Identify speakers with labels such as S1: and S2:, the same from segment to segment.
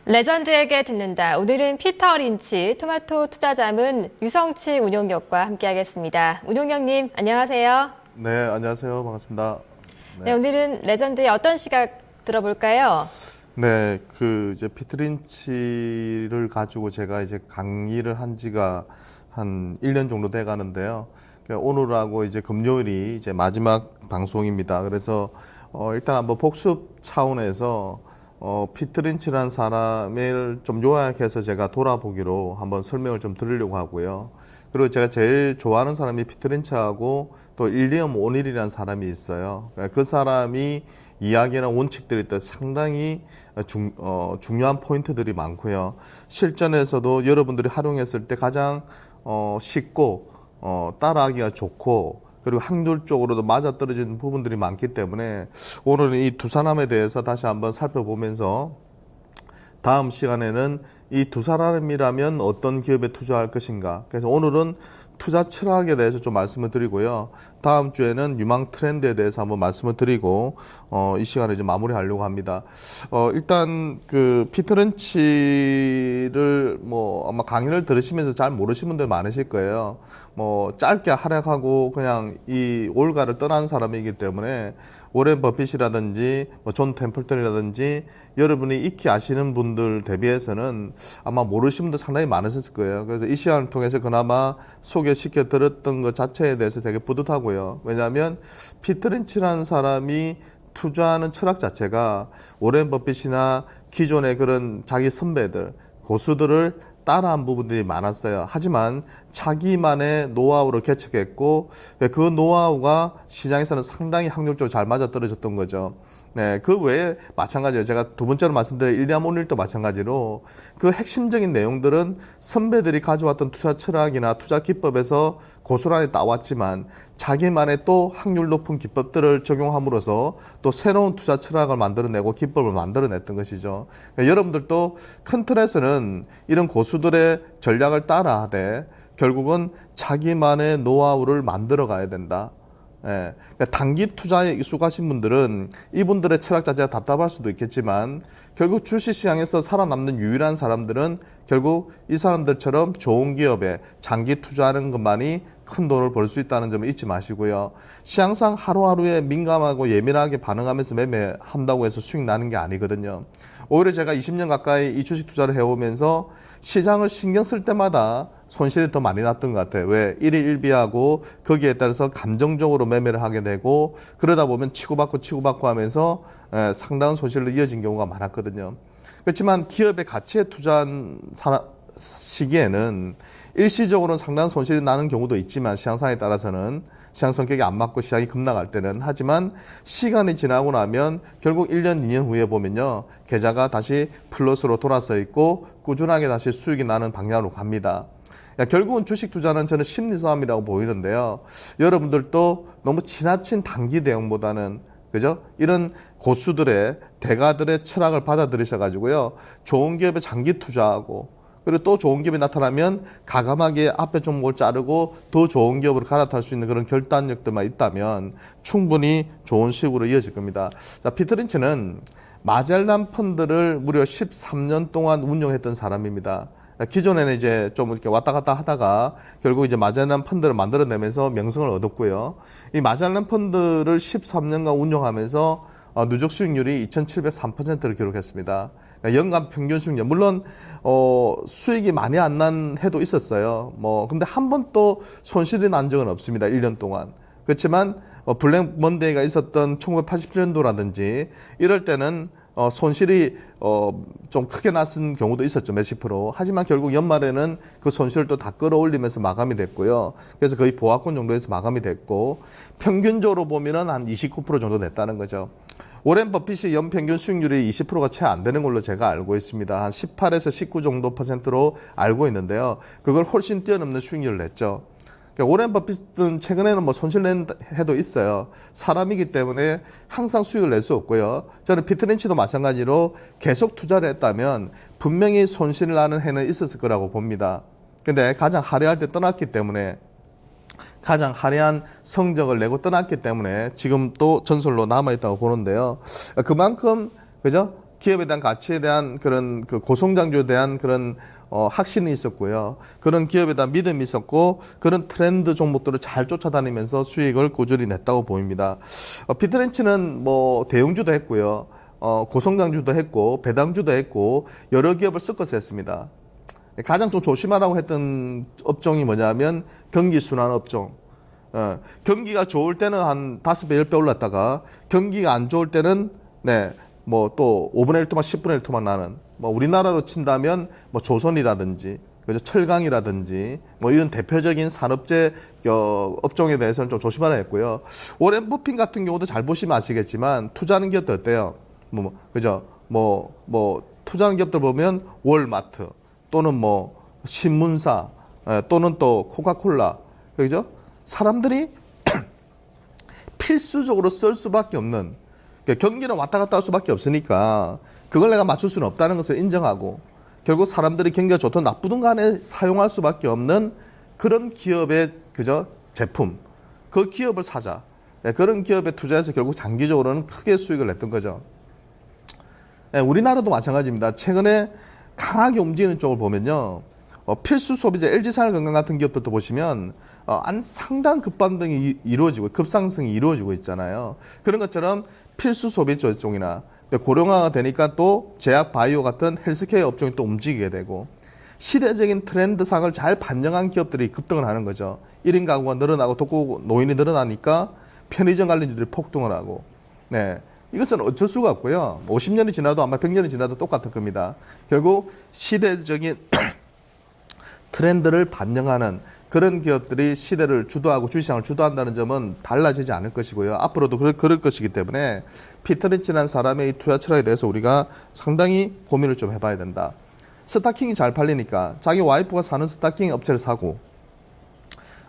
S1: 레전드에게 듣는다. 오늘은 피터 린치 토마토 투자자문 유성치 운용역과 함께하겠습니다. 운용역님 안녕하세요.
S2: 네, 안녕하세요. 반갑습니다.
S1: 네, 오늘은 레전드의 어떤 시각 들어볼까요?
S2: 네, 이제 피터 린치를 가지고 제가 이제 강의를 한 지가 한 1년 정도 돼 가는데요. 오늘하고 이제 금요일이 이제 마지막 방송입니다. 그래서 일단 한번 복습 차원에서 피터 린치라는 사람을 좀 요약해서 제가 돌아보기로 한번 설명을 좀 드리려고 하고요. 그리고 제가 제일 좋아하는 사람이 피터 린치하고 또 윌리엄 오닐이라는 사람이 있어요. 그 사람이 이야기나 원칙들이 또 상당히 중요한 포인트들이 많고요. 실전에서도 여러분들이 활용했을 때 가장 쉽고 따라하기가 좋고 그리고 확률적으로도 맞아떨어지는 부분들이 많기 때문에 오늘은 이 두 사람에 대해서 다시 한번 살펴보면서 다음 시간에는 이 두 사람이라면 어떤 기업에 투자할 것인가. 그래서 오늘은 투자 철학에 대해서 좀 말씀을 드리고요. 다음 주에는 유망 트렌드에 대해서 한번 말씀을 드리고 이 시간을 이제 마무리하려고 합니다. 일단 피터 린치를 아마 강의를 들으시면서 잘 모르시는 분들 많으실 거예요. 짧게 활약하고 그냥 이 올가를 떠난 사람이기 때문에 워렌 버핏이라든지 존 템플턴이라든지 여러분이 익히 아시는 분들 대비해서는 아마 모르시는 분들 상당히 많으셨을 거예요. 그래서 이 시간을 통해서 그나마 소개시켜 드렸던 것 자체에 대해서 되게 뿌듯하고요. 왜냐하면 피터 린치라는 사람이 투자하는 철학 자체가 워렌 버핏이나 기존의 그런 자기 선배들, 고수들을 따라한 부분들이 많았어요. 하지만 자기만의 노하우를 개척했고 그 노하우가 시장에서는 상당히 확률적으로 잘 맞아떨어졌던 거죠. 네, 그 외에 마찬가지예요. 제가 두 번째로 말씀드린 윌리엄 오닐도 마찬가지로 그 핵심적인 내용들은 선배들이 가져왔던 투자 철학이나 투자 기법에서 고스란히 따왔지만 자기만의 또 확률 높은 기법들을 적용함으로써 또 새로운 투자 철학을 만들어내고 기법을 만들어냈던 것이죠. 그러니까 여러분들도 큰 틀에서는 이런 고수들의 전략을 따라하되 결국은 자기만의 노하우를 만들어 가야 된다. 예, 그러니까 단기 투자에 익숙하신 분들은 이분들의 철학 자체가 답답할 수도 있겠지만 결국 주식시장에서 살아남는 유일한 사람들은 결국 이 사람들처럼 좋은 기업에 장기 투자하는 것만이 큰 돈을 벌 수 있다는 점을 잊지 마시고요. 시장상 하루하루에 민감하고 예민하게 반응하면서 매매한다고 해서 수익 나는 게 아니거든요. 오히려 제가 20년 가까이 이 주식 투자를 해오면서 시장을 신경 쓸 때마다 손실이 더 많이 났던 것 같아요. 왜? 일희일비하고 거기에 따라서 감정적으로 매매를 하게 되고 그러다 보면 치고받고 하면서 상당한 손실로 이어진 경우가 많았거든요. 그렇지만 기업의 가치에 투자한 시기에는 일시적으로는 상당한 손실이 나는 경우도 있지만 시장상에 따라서는 시장 성격이 안 맞고 시장이 급락할 때는 하지만 시간이 지나고 나면 결국 1년, 2년 후에 보면요. 계좌가 다시 플러스로 돌아서 있고 꾸준하게 다시 수익이 나는 방향으로 갑니다. 결국은 주식 투자는 저는 심리 싸움이라고 보이는데요. 여러분들도 너무 지나친 단기 대응보다는 그죠? 이런 고수들의 대가들의 철학을 받아들이셔가지고요. 좋은 기업에 장기 투자하고 그리고 또 좋은 기업이 나타나면 가감하게 앞에 종목을 자르고 더 좋은 기업으로 갈아탈 수 있는 그런 결단력들만 있다면 충분히 좋은 식으로 이어질 겁니다. 자, 피터 린치는 마젤란 펀드를 무려 13년 동안 운용했던 사람입니다. 기존에는 이제 좀 이렇게 왔다 갔다 하다가 결국 이제 마젤란 펀드를 만들어내면서 명성을 얻었고요. 이 마젤란 펀드를 13년간 운용하면서 누적 수익률이 2,703%를 기록했습니다. 연간 평균 수익률. 물론, 수익이 많이 안 난 해도 있었어요. 근데 한 번도 손실이 난 적은 없습니다. 1년 동안. 그렇지만, 블랙 먼데이가 있었던 1987년도라든지 이럴 때는 손실이 좀 크게 났은 경우도 있었죠. 몇십 프로. 하지만 결국 연말에는 그 손실을 또 다 끌어올리면서 마감이 됐고요. 그래서 거의 보합권 정도에서 마감이 됐고 평균적으로 보면은 한 29% 정도 됐다는 거죠. 워렌 버핏이 연평균 수익률이 20%가 채 안 되는 걸로 제가 알고 있습니다. 한 18에서 19 정도 %로 알고 있는데요. 그걸 훨씬 뛰어넘는 수익률을 냈죠. 오렌 버핏은 최근에는 손실 낸 해도 있어요. 사람이기 때문에 항상 수익을 낼 수 없고요. 저는 피터 린치도 마찬가지로 계속 투자를 했다면 분명히 손실 나는 해는 있었을 거라고 봅니다. 근데 가장 화려할 때 떠났기 때문에 가장 화려한 성적을 내고 떠났기 때문에 지금 또 전설로 남아있다고 보는데요. 그만큼 그죠? 기업에 대한 가치에 대한 그런 그 고성장주에 대한 그런 확신이 있었고요. 그런 기업에 대한 믿음이 있었고 그런 트렌드 종목들을 잘 쫓아다니면서 수익을 꾸준히 냈다고 보입니다. 피트렌치는 뭐 대형주도 했고요. 고성장주도 했고 배당주도 했고 여러 기업을 섞어서 했습니다. 가장 좀 조심하라고 했던 업종이 뭐냐면 경기 순환 업종. 경기가 좋을 때는 한 5배, 10배 올랐다가 경기가 안 좋을 때는 뭐 또 5분의 1토막 10분의 1토막 나는 뭐 우리나라로 친다면 뭐 조선이라든지 그죠 철강이라든지 뭐 이런 대표적인 산업재 업종에 대해서는 좀 조심하라 했고요. 오렌 버핏 같은 경우도 잘 보시면 아시겠지만 투자하는 기업도 어때요? 그죠? 투자하는 기업들 보면 월마트 또는 뭐 신문사 또는 또 코카콜라 그죠? 사람들이 필수적으로 쓸 수밖에 없는 경기는 왔다 갔다 할 수밖에 없으니까 그걸 내가 맞출 수는 없다는 것을 인정하고 결국 사람들이 경기가 좋든 나쁘든 간에 사용할 수밖에 없는 그런 기업의 그저 제품 그 기업을 사자 그런 기업에 투자해서 결국 장기적으로는 크게 수익을 냈던 거죠. 우리나라도 마찬가지입니다. 최근에 강하게 움직이는 쪽을 보면요. 필수 소비재 LG생활건강 같은 기업들도 보시면 상당 급반등이 이루어지고 급상승이 이루어지고 있잖아요. 그런 것처럼 필수 소비재 쪽이나 고령화가 되니까 또 제약 바이오 같은 헬스케어 업종이 또 움직이게 되고 시대적인 트렌드상을 잘 반영한 기업들이 급등을 하는 거죠. 1인 가구가 늘어나고 독거 노인이 늘어나니까 편의점 관련주들이 폭등을 하고 이것은 어쩔 수가 없고요. 50년이 지나도 아마 100년이 지나도 똑같을 겁니다. 결국 시대적인 트렌드를 반영하는 그런 기업들이 시대를 주도하고 주시장을 주도한다는 점은 달라지지 않을 것이고요. 앞으로도 그럴 것이기 때문에 피트렌치라는 사람의 이 투자 철학에 대해서 우리가 상당히 고민을 좀 해봐야 된다. 스타킹이 잘 팔리니까 자기 와이프가 사는 스타킹 업체를 사고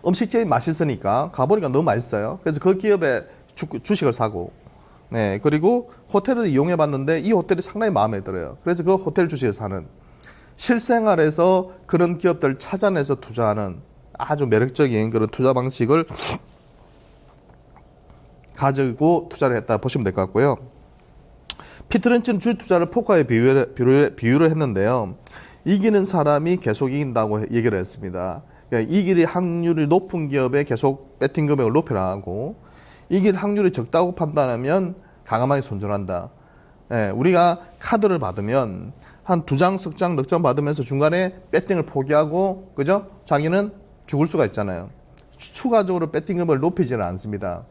S2: 음식점이 맛있으니까 가보니까 너무 맛있어요. 그래서 그 기업의 주식을 사고 그리고 호텔을 이용해 봤는데 이 호텔이 상당히 마음에 들어요. 그래서 그 호텔 주식을 사는 실생활에서 그런 기업들을 찾아내서 투자하는 아주 매력적인 그런 투자 방식을 가지고 투자를 했다 보시면 될 것 같고요. 피트렌치는 주식 투자를 포커에 비유를 했는데요. 이기는 사람이 계속 이긴다고 얘기를 했습니다. 그러니까 이길 확률이 높은 기업에 계속 배팅 금액을 높여나가고 이길 확률이 적다고 판단하면 과감하게 손절한다. 우리가 카드를 받으면 한 2장, 석장, 넉 장 받으면서 중간에 배팅을 포기하고 그죠? 자기는 죽을 수가 있잖아요. 추가적으로 배팅 금액을 높이지는 않습니다.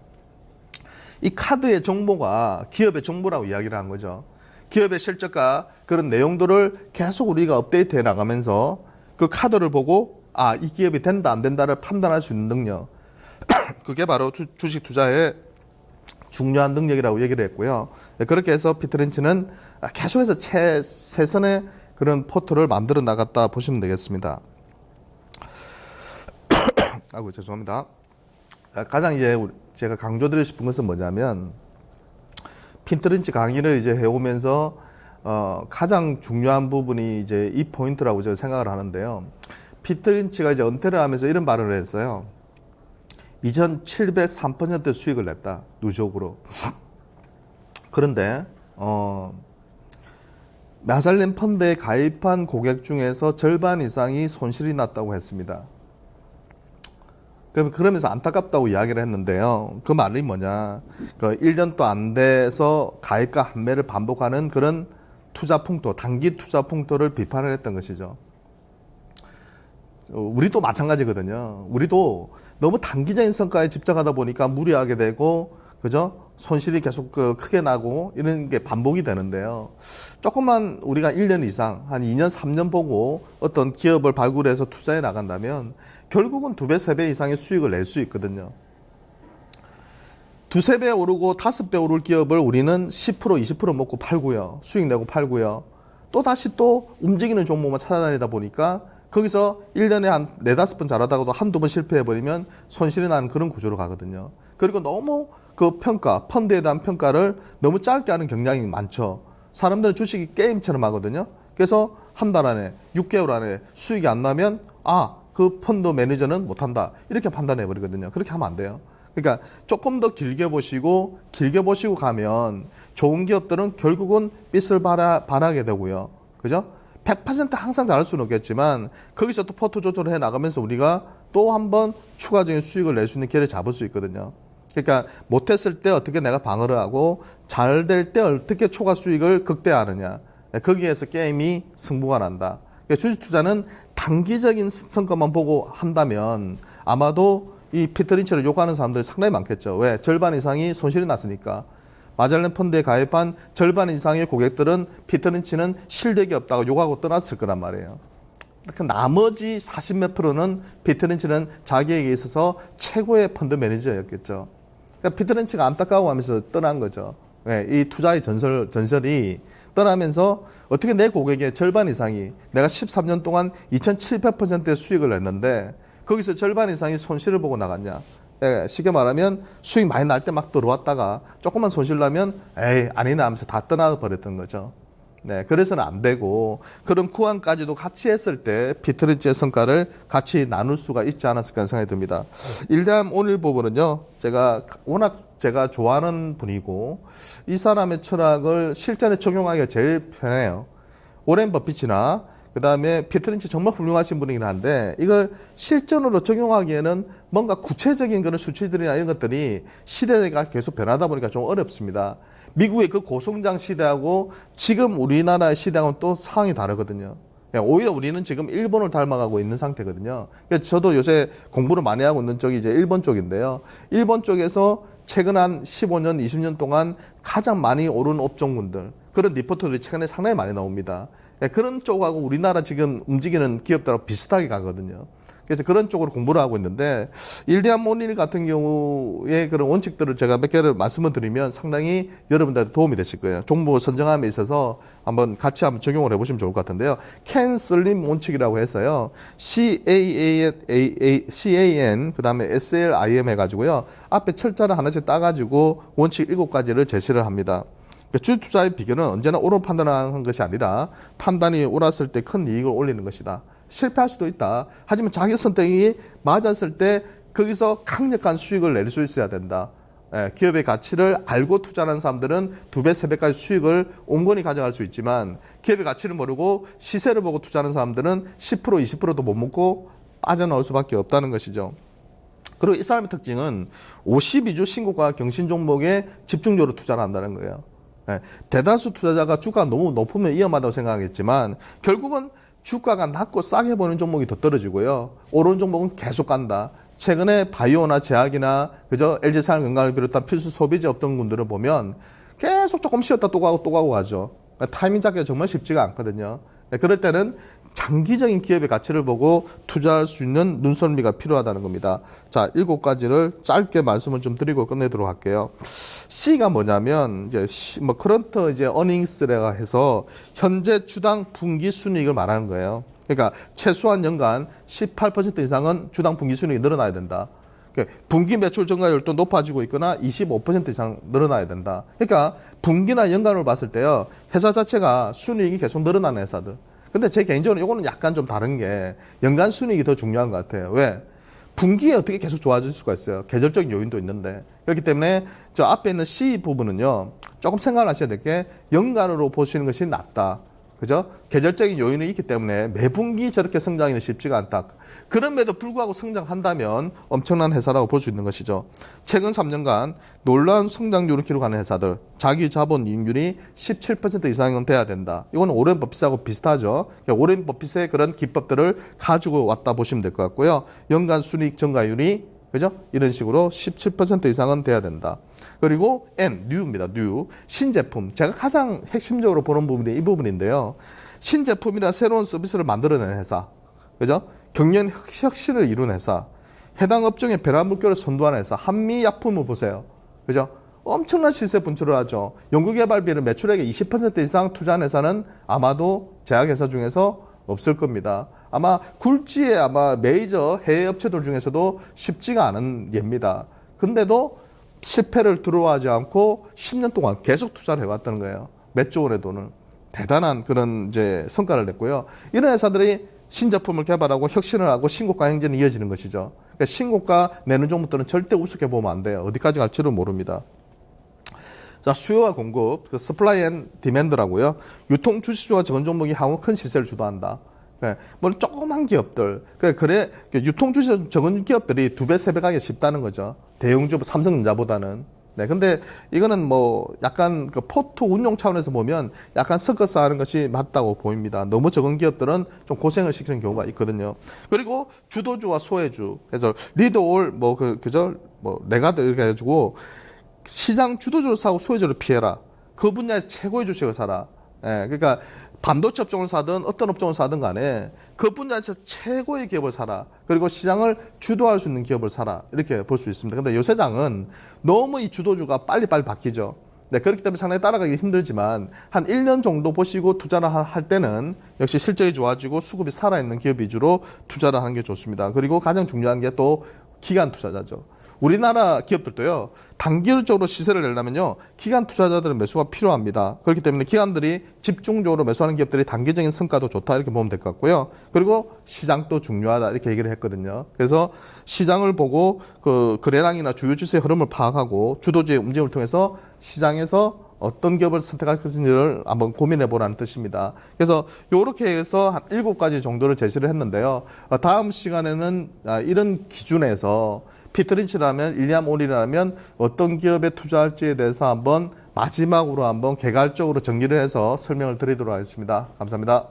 S2: 이 카드의 정보가 기업의 정보라고 이야기를 한 거죠. 기업의 실적과 그런 내용들을 계속 우리가 업데이트해 나가면서 그 카드를 보고 이 기업이 된다 안 된다를 판단할 수 있는 능력. 그게 바로 주식 투자의 중요한 능력이라고 얘기를 했고요. 그렇게 해서 피트렌치는 계속해서 최선의 그런 포트를 만들어 나갔다 보시면 되겠습니다. 아이고 죄송합니다. 가장 이제 제가 강조드리고 싶은 것은 뭐냐면 피트렌치 강의를 이제 해오면서 가장 중요한 부분이 이제 이 포인트라고 제가 생각을 하는데요. 피트렌치가 이제 은퇴를 하면서 이런 발언을 했어요. 2,703% 수익을 냈다. 누적으로. 그런데 마샬린 펀드에 가입한 고객 중에서 절반 이상이 손실이 났다고 했습니다. 그러면서 안타깝다고 이야기를 했는데요. 그 말이 뭐냐. 1년도 안 돼서 가입과 환매를 반복하는 그런 투자 풍토, 단기 투자 풍토를 비판을 했던 것이죠. 우리도 마찬가지거든요. 우리도 너무 단기적인 성과에 집착하다 보니까 무리하게 되고, 그죠? 손실이 계속 크게 나고 이런 게 반복이 되는데요. 조금만 우리가 1년 이상, 한 2년, 3년 보고 어떤 기업을 발굴해서 투자해 나간다면 결국은 2배, 3배 이상의 수익을 낼 수 있거든요. 2, 3배 오르고 5배 오를 기업을 우리는 10%, 20% 먹고 팔고요. 수익 내고 팔고요. 또 다시 또 움직이는 종목만 찾아다니다 보니까 거기서 1년에 한 4, 5번 잘하다가도 한두 번 실패해버리면 손실이 나는 그런 구조로 가거든요. 그리고 너무 그 평가, 펀드에 대한 평가를 너무 짧게 하는 경향이 많죠. 사람들은 주식이 게임처럼 하거든요. 그래서 한 달 안에, 6개월 안에 수익이 안 나면 그 펀드 매니저는 못한다. 이렇게 판단해버리거든요. 그렇게 하면 안 돼요. 그러니까 조금 더 길게 보시고 가면 좋은 기업들은 결국은 빚을 발하게 되고요. 그죠? 100% 항상 잘할 수는 없겠지만 거기서 또 포트 조절을 해 나가면서 우리가 또 한 번 추가적인 수익을 낼 수 있는 기회를 잡을 수 있거든요. 그러니까 못했을 때 어떻게 내가 방어를 하고 잘 될 때 어떻게 초과 수익을 극대화하느냐. 거기에서 게임이 승부가 난다. 그러니까 주식 투자는 단기적인 성과만 보고 한다면 아마도 이 피터 린치를 요구하는 사람들이 상당히 많겠죠. 왜? 절반 이상이 손실이 났으니까. 마젤란 펀드에 가입한 절반 이상의 고객들은 피터 린치는 실력이 없다고 욕하고 떠났을 거란 말이에요. 그 나머지 40몇 프로는 피터 린치는 자기에게 있어서 최고의 펀드 매니저였겠죠. 그러니까 피터 린치가 안타까워하면서 떠난 거죠. 네, 이 투자의 전설이 떠나면서 어떻게 내 고객의 절반 이상이 내가 13년 동안 2,700%의 수익을 냈는데 거기서 절반 이상이 손실을 보고 나갔냐. 예, 쉽게 말하면 수익 많이 날 때 막 들어왔다가 조금만 손실 나면 에이 아니나 하면서 다 떠나버렸던 거죠. 네, 그래서는 안 되고 그런 구간까지도 같이 했을 때 피터 린치의 성과를 같이 나눌 수가 있지 않았을까 생각이 듭니다. 일단 오늘 부분은요. 제가 좋아하는 분이고 이 사람의 철학을 실전에 적용하기가 제일 편해요. 오렌 버핏이나 그다음에 피터 린치 정말 훌륭하신 분이긴 한데 이걸 실전으로 적용하기에는 뭔가 구체적인 그런 수치들이나 이런 것들이 시대가 계속 변하다 보니까 좀 어렵습니다. 미국의 그 고성장 시대하고 지금 우리나라의 시대하고는 또 상황이 다르거든요. 오히려 우리는 지금 일본을 닮아가고 있는 상태거든요. 저도 요새 공부를 많이 하고 있는 쪽이 이제 일본 쪽인데요. 일본 쪽에서 최근 한 15년, 20년 동안 가장 많이 오른 업종군들, 그런 리포트들이 최근에 상당히 많이 나옵니다. 그런 쪽하고 우리나라 지금 움직이는 기업들하고 비슷하게 가거든요. 그래서 그런 쪽으로 공부를 하고 있는데 일대한 모닐 같은 경우에 그런 원칙들을 제가 몇 개를 말씀을 드리면 상당히 여러분들한테 도움이 되실 거예요. 종목 선정함에 있어서 같이 한번 적용을 해보시면 좋을 것 같은데요. 캔 슬림 원칙이라고 해서요. CAN 그다음에 SLIM 해가지고요. 앞에 철자를 하나씩 따가지고 원칙 7가지를 제시를 합니다. 주식 투자의 비결은 언제나 옳은 판단을 하는 것이 아니라 판단이 옳았을 때 큰 이익을 올리는 것이다. 실패할 수도 있다. 하지만 자기 선택이 맞았을 때 거기서 강력한 수익을 낼 수 있어야 된다. 기업의 가치를 알고 투자하는 사람들은 2배, 3배까지 수익을 온건히 가져갈 수 있지만 기업의 가치를 모르고 시세를 보고 투자하는 사람들은 10%, 20%도 못 먹고 빠져나올 수밖에 없다는 것이죠. 그리고 이 사람의 특징은 52주 신고가 경신 종목에 집중적으로 투자를 한다는 거예요. 대다수 투자자가 주가가 너무 높으면 위험하다고 생각하겠지만 결국은 주가가 낮고 싸게 보는 종목이 더 떨어지고요. 오른 종목은 계속 간다. 최근에 바이오나 제약이나 그저 LG생활건강을 비롯한 필수 소비재 업종군들을 보면 계속 조금 쉬었다 또 가고 가죠. 타이밍 잡기가 정말 쉽지가 않거든요. 그럴 때는 장기적인 기업의 가치를 보고 투자할 수 있는 눈썰미가 필요하다는 겁니다. 자, 7가지를 짧게 말씀을 좀 드리고 끝내도록 할게요. C가 뭐냐면 이제 커런트 어닝스라고 해서 현재 주당 분기 순이익을 말하는 거예요. 그러니까 최소한 연간 18% 이상은 주당 분기 순이익이 늘어나야 된다. 분기 매출 증가율도 높아지고 있거나 25% 이상 늘어나야 된다. 그러니까 분기나 연간으로 봤을 때요. 회사 자체가 순이익이 계속 늘어나는 회사들. 근데 제 개인적으로 이거는 약간 좀 다른 게 연간 순이익이 더 중요한 것 같아요. 왜? 분기에 어떻게 계속 좋아질 수가 있어요. 계절적인 요인도 있는데. 그렇기 때문에 저 앞에 있는 C 부분은요. 조금 생각을 하셔야 될 게 연간으로 보시는 것이 낫다. 그죠? 계절적인 요인이 있기 때문에 매분기 저렇게 성장이 쉽지가 않다. 그럼에도 불구하고 성장한다면 엄청난 회사라고 볼 수 있는 것이죠. 최근 3년간 놀라운 성장률을 기록하는 회사들, 자기 자본 이익률이 17% 이상은 돼야 된다. 이건 오렌 버핏하고 비슷하죠. 오렌 버핏의 그런 기법들을 가지고 왔다 보시면 될 것 같고요. 연간 순이익 증가율이 그죠? 이런 식으로 17% 이상은 돼야 된다. 그리고 N, 뉴입니다. 뉴. 신제품. 제가 가장 핵심적으로 보는 부분이 이 부분인데요. 신제품이나 새로운 서비스를 만들어내는 회사. 그죠? 경연 혁신을 이룬 회사. 해당 업종의 변화 물결을 선도하는 회사. 한미약품을 보세요. 그죠? 엄청난 시세 분출을 하죠. 연구개발비를 매출액의 20% 이상 투자한 회사는 아마도 제약회사 중에서 없을 겁니다. 아마 굴지의 메이저 해외 업체들 중에서도 쉽지가 않은 예입니다. 근데도 실패를 두려워하지 않고 10년 동안 계속 투자를 해왔다는 거예요. 몇 조 원의 돈을. 대단한 그런 성과를 냈고요. 이런 회사들이 신제품을 개발하고 혁신을 하고 신고가 행진이 이어지는 것이죠. 그러니까 신고가 내는 종목들은 절대 우습게 보면 안 돼요. 어디까지 갈지를 모릅니다. 자, 수요와 공급, 그 서플라이 앤 디맨드라고요. 유통 주식주가 적은 종목이 향후 큰 시세를 주도한다. 물론 조그만 기업들, 그래 유통 주식 적은 기업들이 2배, 3배 가기 쉽다는 거죠. 대형주 삼성전자보다는. 네, 근데 이거는 뭐 약간 그 포트 운용 차원에서 보면 약간 섞어서 하는 것이 맞다고 보입니다. 너무 적은 기업들은 좀 고생을 시키는 경우가 있거든요. 그리고 주도주와 소외주, 그래서 리드올 뭐 레가드 이렇게 해가지고 시장 주도주를 사고 소외주를 피해라. 그 분야의 최고의 주식을 사라. 예, 그러니까 반도체 업종을 사든 어떤 업종을 사든 간에 그 분야에서 최고의 기업을 사라. 그리고 시장을 주도할 수 있는 기업을 사라. 이렇게 볼 수 있습니다. 근데 요새 장은 너무 이 주도주가 빨리빨리 바뀌죠. 네, 그렇기 때문에 상당히 따라가기 힘들지만 한 1년 정도 보시고 투자를 할 때는 역시 실적이 좋아지고 수급이 살아있는 기업 위주로 투자를 하는 게 좋습니다. 그리고 가장 중요한 게 또 기간 투자자죠. 우리나라 기업들도요, 단기적으로 시세를 내려면요, 기간 투자자들은 매수가 필요합니다. 그렇기 때문에 기관들이 집중적으로 매수하는 기업들이 단기적인 성과도 좋다, 이렇게 보면 될 것 같고요. 그리고 시장도 중요하다, 이렇게 얘기를 했거든요. 그래서 시장을 보고 그 거래량이나 주요 지수의 흐름을 파악하고 주도주의 움직임을 통해서 시장에서 어떤 기업을 선택할 것인지를 한번 고민해 보라는 뜻입니다. 그래서 이렇게 해서 한 7가지 정도를 제시를 했는데요. 다음 시간에는 이런 기준에서 피트린치라면, 일리암 오리라면 어떤 기업에 투자할지에 대해서 한번 마지막으로 한번 개괄적으로 정리를 해서 설명을 드리도록 하겠습니다. 감사합니다.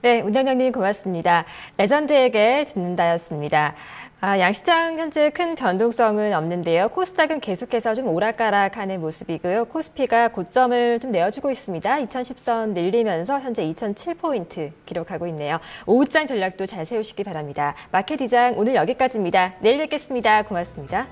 S1: 네, 운영장님 고맙습니다. 레전드에게 듣는다였습니다. 양시장 현재 큰 변동성은 없는데요. 코스닥은 계속해서 좀 오락가락하는 모습이고요. 코스피가 고점을 좀 내어주고 있습니다. 2010선 늘리면서 현재 2007포인트 기록하고 있네요. 오후장 전략도 잘 세우시기 바랍니다. 마켓 이장 오늘 여기까지입니다. 내일 뵙겠습니다. 고맙습니다.